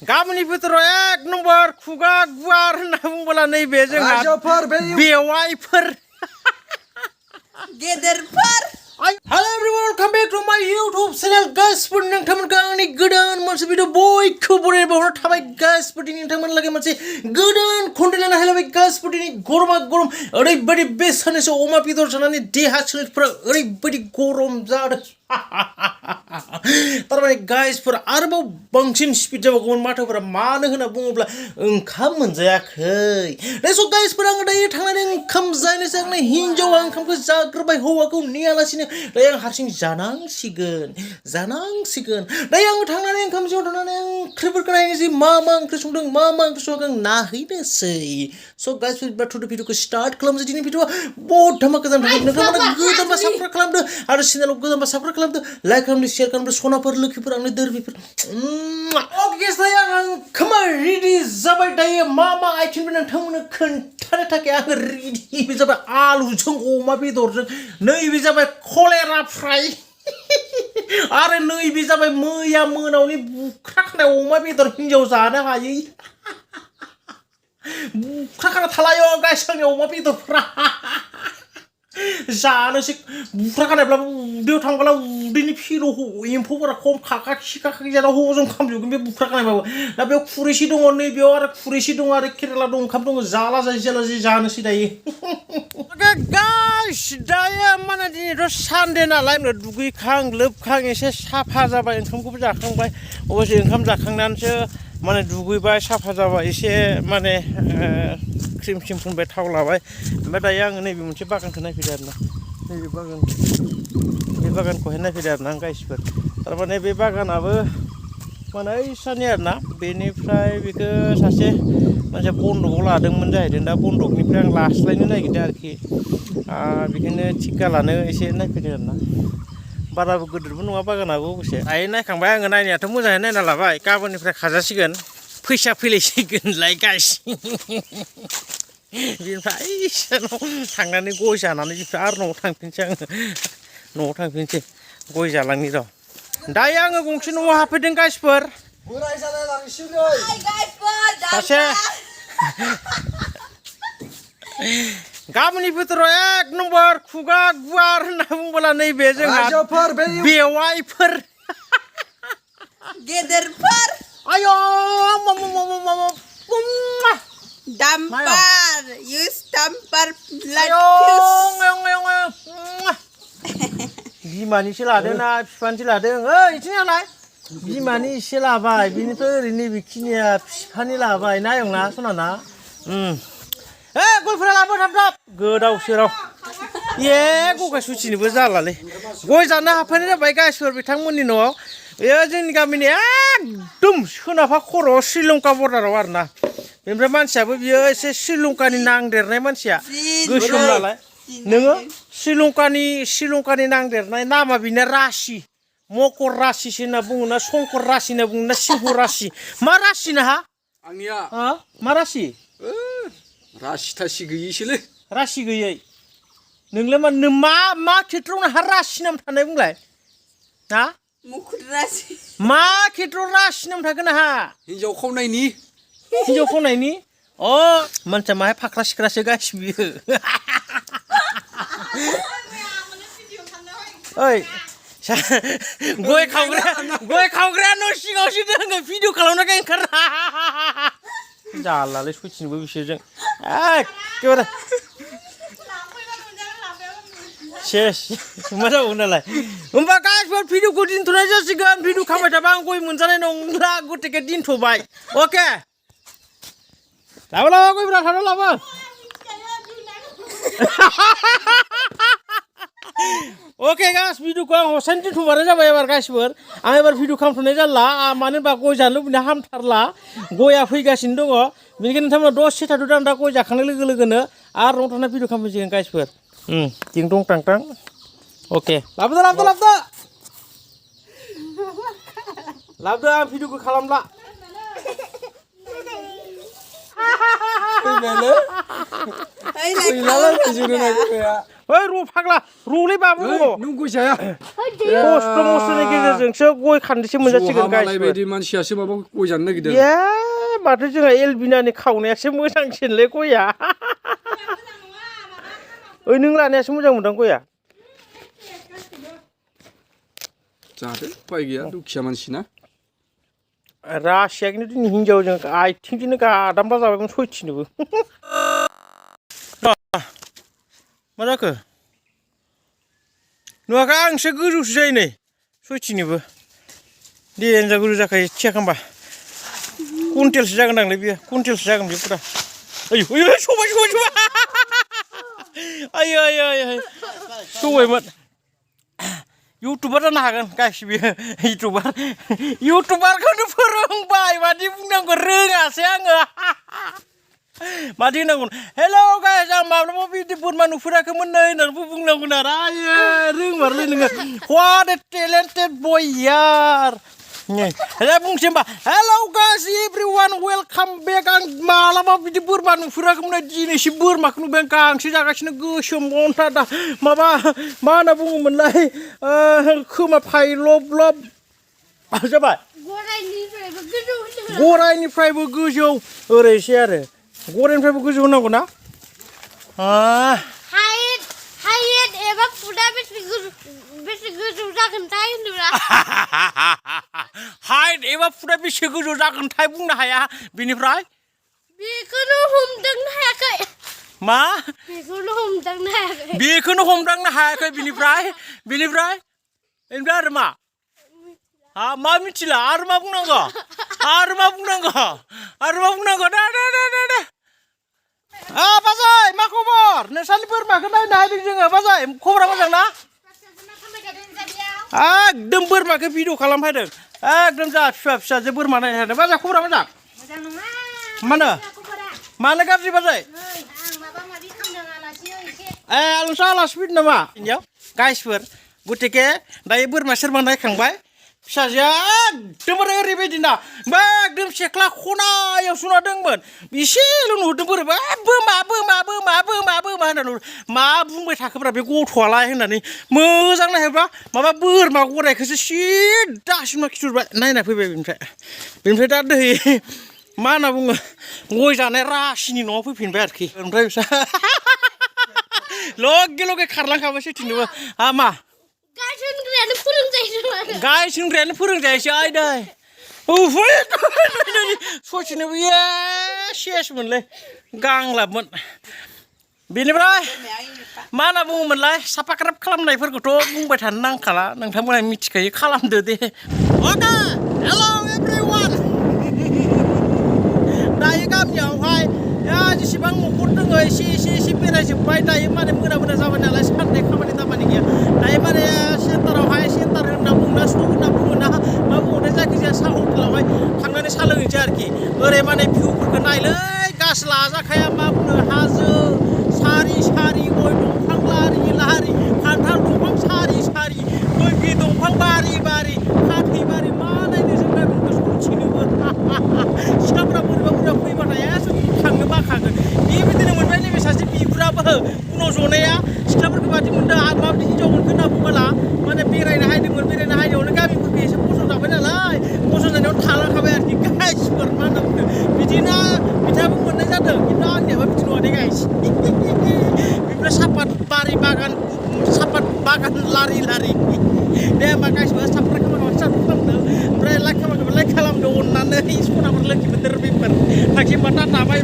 गामिनि भितराव एक नम्बर खुगा गुवार होनना बुंबोला नैबे जोंहा बेवाइफोर गेदेरफोर Hello everyone, welcome back to my YouTube channel guys. Putting नोंथांमोनखौ आंनि गोदान मोनसे भिडिअ बयखौबो बरायबावनो थाबाय guys. Putting नोंथांमोनलागै मोनसे गोदान कन्टेन्ट लाना फैलायबाय guys. Putting गरमा गरम ओरैबायदि बे साननैसो अमा बेदर जानानै देहा सोलेरफोरा ओरैबायदि गरम जादों तारमाने गाइसफोर आरोबाव बांसिन स्पिड जाबावगौमोन माथोफोरा मानो होनना बुङोब्ला ओंखाम मोनजायाखै स' गाइसफोर आङो दायो थांनानै ओंखाम जाहैनोसै आंनि हिन्जावा ओंखामखौ जाग्रोबाय हौवाखौ नेयालासिनो दायो आं हारसिं जानांसिगोन दायो आङो थांनानै ओंखाम संनो थांनानै आं ओंख्रिफोरखौ नायनोसै मा ओंख्रि संदों मा ओंख्रि सङाखै आं नायहैनोसै स' गाइसफोर बा टु भिडिअखौ स्टार्ट खालामनोसै दिनै भिडिअआ बहुत धामाका जानो थाखाय नोंथांमोना गोदानबा साबस्क्राइब खालामदो आरो चेनेलाव गोदानबा साबस्क्राइब खालामदो लाइक खालामदो शेयार खालामदो सनाफोर लोखिफोर आंनि दोरबिफोर अके दायो आं ओंखामा रेडि जाबाय दायो मा आइटेमफोर नोंथांमोननो खोन्थानो थाखाय आं रेडि जाबाय आलुजों अमा बेदरजों नैबे जाबाय कलेरा फ्राय आरो नैबे जाबाय मैया मोनावनि बुख्राखानाय अमा बेदर हिन्जाव जानो हायै बुख्राखाना थालायो गाइस आंनि अमा बेदरफ्रा जानोसै बुख्राखानायब्लाबो उदैयाव थांब्ला उदैनि फिल' एम्फौफोरा खम खाखा खिखाखि जाना हजम खालामजोबगोन बे बुख्राखानायबाबो दा बेयाव खुरैसे दङ नैबेयाव आरो खुरैसे दङ आरो केरेला दं ओंखाम दङ जाला जाय जानोसै दायो गाइस दायो माने दिनैथ' सानदे नालाय दुगैखां लोबखां एसे साफा जाबाय ओंखामखौबो जाखांबाय अबयसे ओंखाम जाखांनानैसो माने दुगैबाय साफा जाबाय एसे माने क्रिम फुनबाय थाव लाबाय ओमफ्राय दायो आङो नैबे मोनसे बागानखौ नायफैदो आरोना नैबे बागानखौहाय नायफैदो आरोना आं गाइसफोर थारमाने बे बागानाबो माने ओइसानि आरोना बेनिफ्राय बेखौ सासे मानसिया बन्दकआव लादोंमोन जाहैदों दा बन्दकनिफ्राय आं लास्लायनो नागिरदों आरोखि बेखौनो थिखा लानो एसे नायफैदों आरोना बाराबो गिदिरबो नङा बागानाबो अबयसे दायो नायखांबाय आङो नायनायाथ' मोजाङै नायना लाबाय गाबोननिफ्राय खाजासिगोन फैसा फैलायसिगोनलाय गाइस बेनिफ्राय ओइसानाव थांनानै गय जानानै बेनिफ्राय आरो न'आव थांफिनसै आङो गय जालांनि र' दायो आङो गंसे न'आव हाबफैदों गाइसफोर सासे गामिनि भितराव एक नम्बर खुगा गुवार होनना बुंबोला नैबे जोंहा बेवाइफोर गेदेरफोर आयो दाम्पार यूज दाम्पार बिमानिसो लादों ना बिफानिसो लादों ओइ इथिंनालाय बिमानि एसे लाबाय बिनिफ्राय ओरैनो बेखिनिया बिफानि लाबाय नायं ना सनाना गयफोरा लाबो थाब गोदाव सोराव गगाय सुचिनोबो जालालै गय जानो हाबफैनाय जाबाय गाइसफोर बिथांमोननि न'आव बेयो जोंनि गामिनि एकदम सोनाबहा खर'आव श्रीलंका बर्डाराव आरोना बेनिफ्राय मानसियाबो बियो एसे श्रीलंकानि नांदेरनाय मानसिया गोसोम नालाय नोङो श्रीलंकानि नांदेरनाय नामा बेना राशि मकर राशिसो होनना बुङो ना शंकर राशि होनना बुङो ना सिंह राशि मा राशि ना आंनिया मा राशि राशि थासि गैयैसोलै राशि गैयै नोंलाय मा खेत्रआव हा राशि नाम थानाय बुंलाय ना मुकुट राशि मा खेत्रआव राशि नाम थागोन आहा हिन्जाव खावनायनि मानसिया माहाय फाख्रा सिख्रासो गासिबो बियो ओइ गय खावग्राया न' सिङावसो दोङो भिडिअ खालामनायखाय ओंखारना जालालै सयथिनोबो बिसोरजों एखेबारे सेस मा जाबावगोन नालाय होमबा गाइसफोर भिडिअखौ दोनथ'नाय जासिगोन भिडिअ खालामबाय थाबा आं गय मोनजानाय नंला गथिखे दोनथ'बाय अके लाबो गयफ्रा थानो लाबो अके गाइस भिडिअखौ आं हसाइन दोनथ'बानो जाबाय एबार गाइसफोर आं एबार भिडिअ खालामथ'नाय जाला मानो होनबा गय जानो लुबैनाया हामथारला गया फैगासिनो दङ बेनिखायनो नोंथांमोना दसे थाथ'दो आं दा गय जाखांनाय लोगो लोगोनो आरो न'आव थांना भिडिअ खालामफैसिगोन गाइसफोर दिं दं टां अके लाबोदो आं भिडिअखौ खालामला फैबायलै गैलालाय रायजोनो नागिरनाया ओइ र' फाग्ला र'लै बाबु नों गय जाया खस्थ' मस्थ'नि गेजेरजोंसो गय खान्दिसो मोनजासिगोन मालाय गाइसफोर बायदि मानसियासो माबा गय जानो नागिरदों ए माथो जोंहा एलबिनानि खावनायासो मोजांसिनलै गया ओइ नों लानायासो मोजां मोनदां गया जादो उपाय गैया दुखिया मानसि ना रासिया खिन्थु दिनै हिनजावजों आथिंजोंनो गादामला जाबायमोन सयथिनोबो मा जाखो नुवाखै आंसो गोजौसो जायो नै सयथिनोबो देन्जार गोजौ जाखायो थियाखांबा कुइन्टेलसो जागोनदांलै बियो कुइन्टेलसो जागोन बे फुरा आयौ आयौ सबाय आयौ आयौ आयौ सबायमोन इउटुबार जानो हागोन गाइस बियो इउटुबारखौनो फोरोंबाय मादि बुंनांगौ रोङासै आङो मादि होनांगौ हेलौ गाइस आं माब्लाबा बिदि बोरमा नुफेराखैमोन नै होननानैबो बुंनांगोन आरो आयो रोंमारलै नोङो व्हाट ए टेलेन्टेड बय यार दा बुंसै होमबा हेलौ गाइस एभ्रिवान वेलकाम बेक आं मालाबा बिदि बोरमा नुफेराखैमोन दिनैसो बोरमाखौ नुबाय आं गांसो जागासिनो गोसोम अन्था दा माबा मा होनना बुङोमोनलाय खोमा फायलब लब जाबाय गरायनिफ्रायबो गोजौ ओरैसै आरो गरायनिफ्रायबो गोजौ होनांगौ ना हाइट एबा फुटआ बेसे गोजौ जागोनथाय होनदोंब्रा हाइट एबा फुटआ बेसे गोजौ जागोनथाय बुंनो हाया बेनिफ्राय बेखौनो हमदांनो हायाखै मा बेखौनो हमदांनो हायाखै बेनिफ्राय आरो मा मा मिथिला आरो मा बुंनांगौ दे बाजाय मा खबर नोंसानि बोरमाखौ नायनो हायदों जोङो बाजाय खबरा मोजां ना एकदम बोरमाखौ भिडिअ खालामफैदों एकदम जा फिसाजो बोरमा नायनो हादों बाजाय खबरा मोजां मानो गाज्रि बाजाय आलासि फैदों नामा इनियाव गाइसफोर गतिके दायो बोरमा सोरबा नायखांबाय फिसाजोआ एकदमबारे ओरैबायदि ना एकदम सेख्ला खनायाव सुना दंमोन एसेल' नुहरदों बोरैबा बोमा होननानै मा बुंबाय थाखोब्रा बे गथ'आलाय होननानै मोजां नायहरबा माबा बोरमा गरायखौसो सिदा सिमा खिथुरबाय नायना फैबाय बेनिफ्राय दा दै मा होनना बुङो गय जानाय रासिनि न'आव फैफिनबाय आरोखि ओमफ्राय बिसा लगे खारलांखाबाय सैथिनोबो मा गायसोनग्रायानो फोरोंजायोसो आयदै सयथिनोबो सेसमोनलै गांलाबमोन बेनिफ्राय मा होनना बुङोमोनलाय साफाख्राब खालामनायफोरखौथ' बुंबाय थानो नांखाला नोंथांमोना मिथिखायो खालामदो दे अके हेलौ एभ्रिवान दायो गामियावहाय जेसेबां न'खर दङ एसे बेरायजोब्बाय दायो माने मोना जाबाय नालाय सानदे खामानि दामानि गैया दायो माने सेन्टार होनना बुङोना सक होनना बुङोना मा बुङो जायखिजाया साहा हटेलावहाय थांनानै साहा लोंहैनोसै आरोखि ओरै माने भिउफोरखौ नायलै गास लाजाखाया मा बुङो हाजो सारि गय दंफां लारि खान्थाल दंफां सारि गय दंफां बारि फाथै बारि मा नायनो जों गामिखौ सयथिनोबो सिख्लाफोरा बोरैबा फैबाथाय थांनो बाखागोन बेबायदिनो मोनबाय नैबे सासे बिगुराबो उनाव जनाया सिख्लाफोरखौ बादि मोनदों आरो माबायदि हिनजाव मोनखो होनना बुंबोला माने बेरायनो हायदोंमोन गामिफोरखौ एसे फसन जाबाय नालाय फसन जानायाव थालांखाबाय आरोखि गाइसफोर मा होनना बुंदों बिदिनो बिथाङाबो मोननाय जादों खिन्थु आंनियाबो बिदि नङा दे गाइस बेफोर सापात बागान लारि दे होमबा गाइसबो साबस्क्राइब खालामदो ओमफ्राय लाइक खालामदो अननानै सनाफोर लोखिमोन बेफोर थाखिमबा टाटा बाय